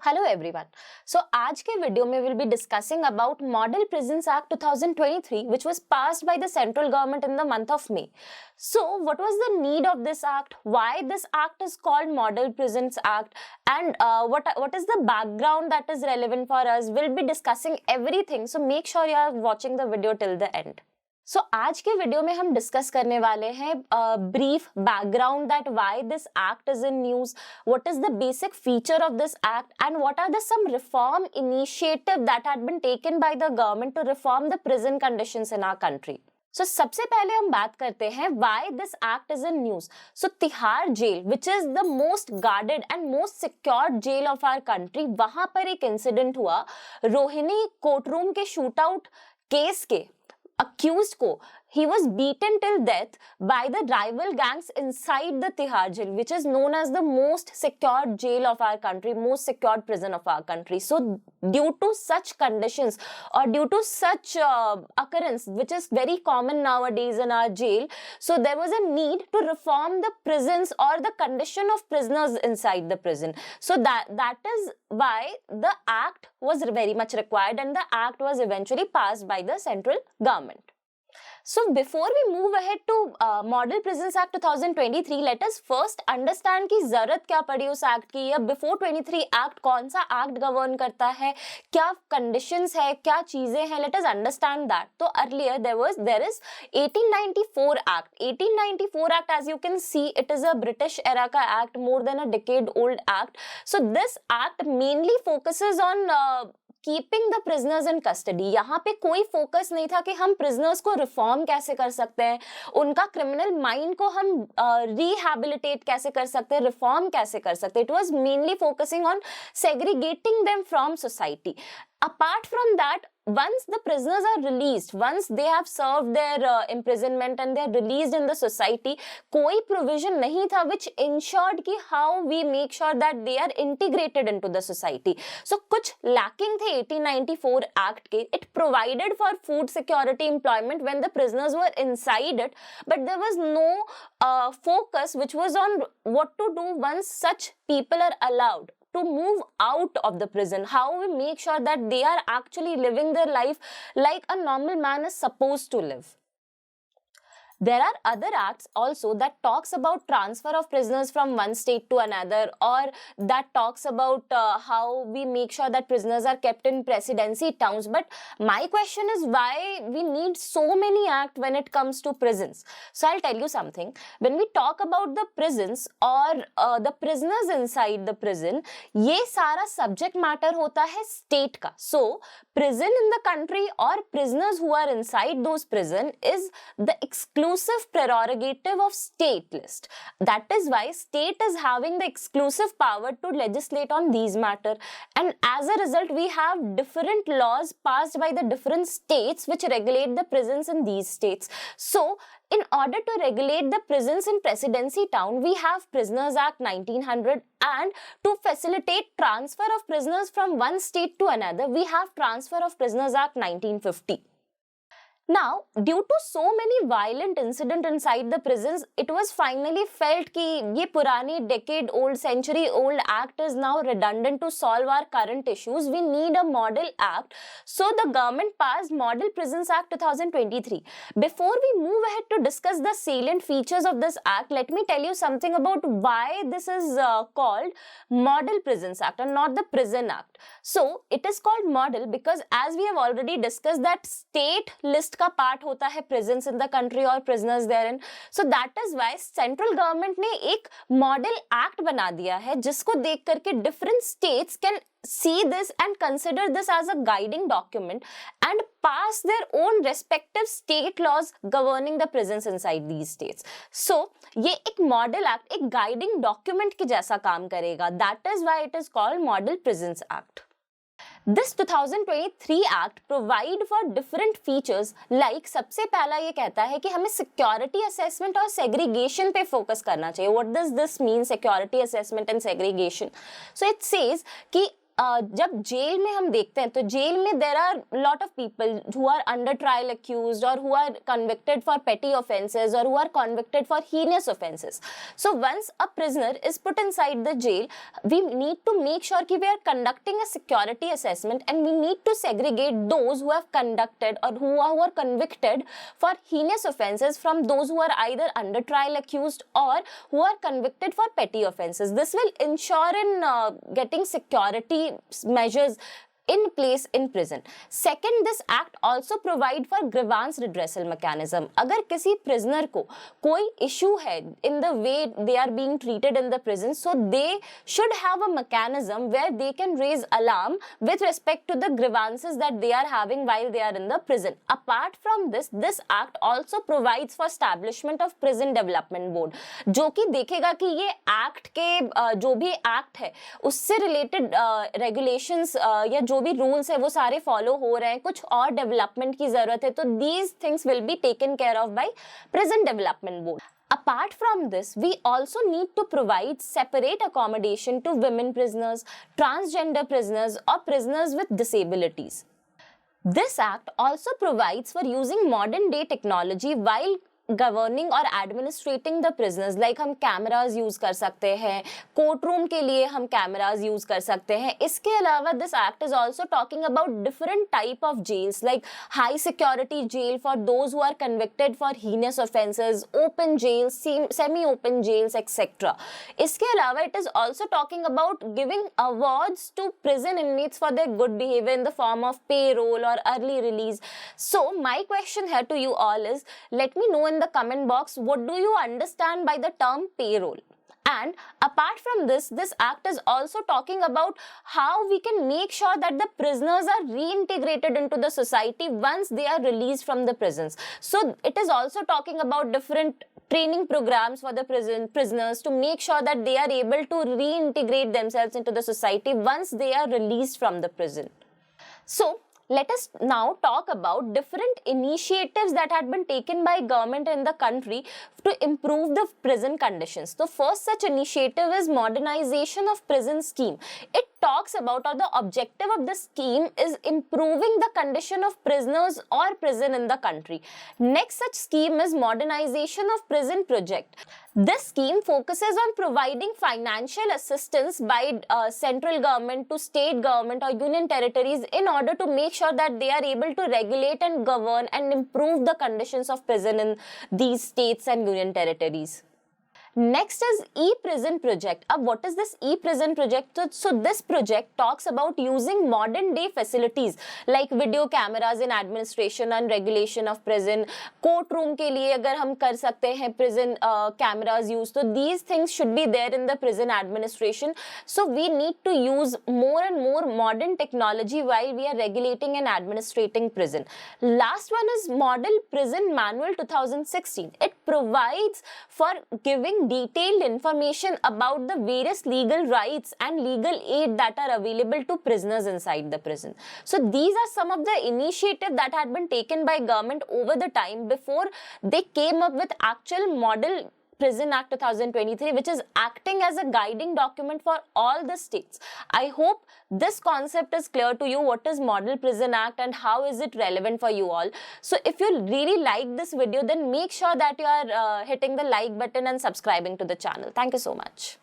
Hello everyone. सो आज के video में will be discussing about model prisons act 2023 which was passed by the central government in the month of May. So what was the need of this act, why this act is called Model Prisons Act, and what is the background that is relevant for us. We'll be discussing everything, so make sure you are watching the video till the end. So आज के video में हम discuss करने वाले हैं brief background that why this act is in news, what is the basic feature of this act and what are the some reform initiative that had been taken by the government to reform the prison conditions in our country. So सबसे पहले हम बात करते हैं why this act is in news. So Tihar jail which is the most guarded and most secured jail of our country, वहां पर एक incident हुआ. रोहिणी कोर्ट रूम के शूट आउट केस के accused को he was beaten till death by the rival gangs inside the Tihar jail, which is known as the most secured jail of our country, most secured prison of our country. So due to such conditions or due to such occurrence which is very common nowadays in our jail, so there was a need to reform the prisons or the condition of prisoners inside the prison. So that is why the act was very much required and the act was eventually passed by the central government. So before we move ahead to Model Prisons Act 2023, let us first understand कि जरूरत क्या पड़ी उस act की, या before 23 act कौन सा act govern करता है, क्या कंडीशंस है, क्या चीजें हैं. Let us understand that. तो earlier there is 1894 act. 1894 act, as you can see, it is a British era का act, more than a decade old act. So this act mainly focuses on keeping the prisoners in custody. यहाँ पे कोई focus नहीं था कि हम prisoners को reform कैसे कर सकते हैं, उनका क्रिमिनल माइंड को हम रिहैबिलिटेट कैसे कर सकते हैं, रिफॉर्म कैसे कर सकते हैं. It was mainly focusing on segregating them from society. Apart from that, once the prisoners are released, once they have served their imprisonment and they are released in the society, कोई provision नहीं था which ensured कि how we make sure that they are integrated into the society. So कुछ lacking थे 1894 Act के. It provided for food security employment when the prisoners were inside it, but there was no focus which was on what to do once such people are allowed to move out of the prison, how we make sure that they are actually living their life like a normal man is supposed to live. There are other acts also that talks about transfer of prisoners from one state to another, or that talks about how we make sure that prisoners are kept in presidency towns. But my question is why we need so many acts when it comes to prisons. So I'll tell you something. When we talk about the prisons or the prisoners inside the prison, ये सारा subject matter होता है state का. So prison in the country or prisoners who are inside those prison is the exclusive prerogative of state list. That is why state is having the exclusive power to legislate on these matter, and as a result we have different laws passed by the different states which regulate the prisons in these states. So in order to regulate the prisons in Presidency Town, we have Prisoners Act 1900, and to facilitate transfer of prisoners from one state to another, we have Transfer of Prisoners Act 1950. Now, due to so many violent incidents inside the prisons, it was finally felt कि ये पुरानी decade old, century old act is now redundant to solve our current issues. We need a model act. So the government passed Model Prisons Act 2023. Before we move ahead to discuss the salient features of this act, let me tell you something about why this is called Model Prisons Act and not the Prison Act. So it is called model because, as we have already discussed, that state list का part होता है prisons in the country or prisoners therein. So that is why central government ने एक model act बना दिया है जिसको देख करके different states can see this and consider this as a guiding document and pass their own respective state laws governing the prisons inside these states. So ये एक model act एक guiding document के जैसा काम करेगा. That is why it is called Model Prisons Act. This 2023 Act provide for different features, like सबसे पहला ये कहता है कि हमें security assessment और segregation पे focus करना चाहिए. What does this mean, security assessment and segregation? So it says कि जब जेल में हम देखते हैं तो जेल में there are lot of people who are under trial accused or who are convicted for petty offenses or who are convicted for heinous offenses. So once a prisoner is put inside the jail, we need to make sure that we are conducting a security assessment, and we need to segregate those who have conducted or who are convicted for heinous offenses from those who are either under trial accused or who are convicted for petty offenses. This will ensure in getting security measures in place in prison. Second, this act also provide for grievance redressal mechanism. अगर किसी prisoner को कोई issue है in the way they are being treated in the prison, so they should have a mechanism where they can raise alarm with respect to the grievances that they are having while they are in the prison. Apart from this, this act also provides for establishment of prison development board, जो कि देखेगा कि ये act के जो भी act है उससे related regulations या जो भी रूल्स है वो सारे फॉलो हो रहे हैं, कुछ और डेवलपमेंट की जरूरत है, तो these things will be taken care of by prison development board. Apart from this, we also need to provide separate accommodation to women prisoners, transgender prisoners, or prisoners with disabilities. This act also provides for using modern day technology while governing और administrating the prisoners, like हम cameras use कर सकते हैं, court room के लिए हम cameras use कर सकते हैं. इसके अलावा this act is also talking about different type of jails, like high security jail for those who are convicted for heinous offences, open jails, semi open jails etcetera. इसके अलावा it is also talking about giving awards to prison inmates for their good behaviour in the form of parole और early release. So my question here to you all is, let me know in the comment box what do you understand by the term payroll. And apart from this, this act is also talking about how we can make sure that the prisoners are reintegrated into the society once they are released from the prisons. So it is also talking about different training programs for the prisoners to make sure that they are able to reintegrate themselves into the society once they are released from the prison. So let us now talk about different initiatives that had been taken by government in the country to improve the prison conditions. The first such initiative is modernization of prison scheme. It talks about, or the objective of the scheme is improving the condition of prisoners or prison in the country. Next such scheme is modernization of prison project. This scheme focuses on providing financial assistance by central government to state government or union territories in order to make sure that they are able to regulate and govern and improve the conditions of prison in these states and union territories. Next is e-prison project. What is this e-prison project? So this project talks about using modern day facilities like video cameras in administration and regulation of prison. Courtroom के लिए अगर हम कर सकते हैं prison cameras use, so these things should be there in the prison administration. So we need to use more and more modern technology while we are regulating and administrating prison. Last one is Model Prison Manual 2016. It provides for giving detailed information about the various legal rights and legal aid that are available to prisoners inside the prison. So these are some of the initiatives that had been taken by government over the time before they came up with actual Model Prison Act 2023, which is acting as a guiding document for all the states. I hope this concept is clear to you. What is Model Prison Act and how is it relevant for you all? So if you really like this video, then make sure that you are hitting the like button and subscribing to the channel. Thank you so much.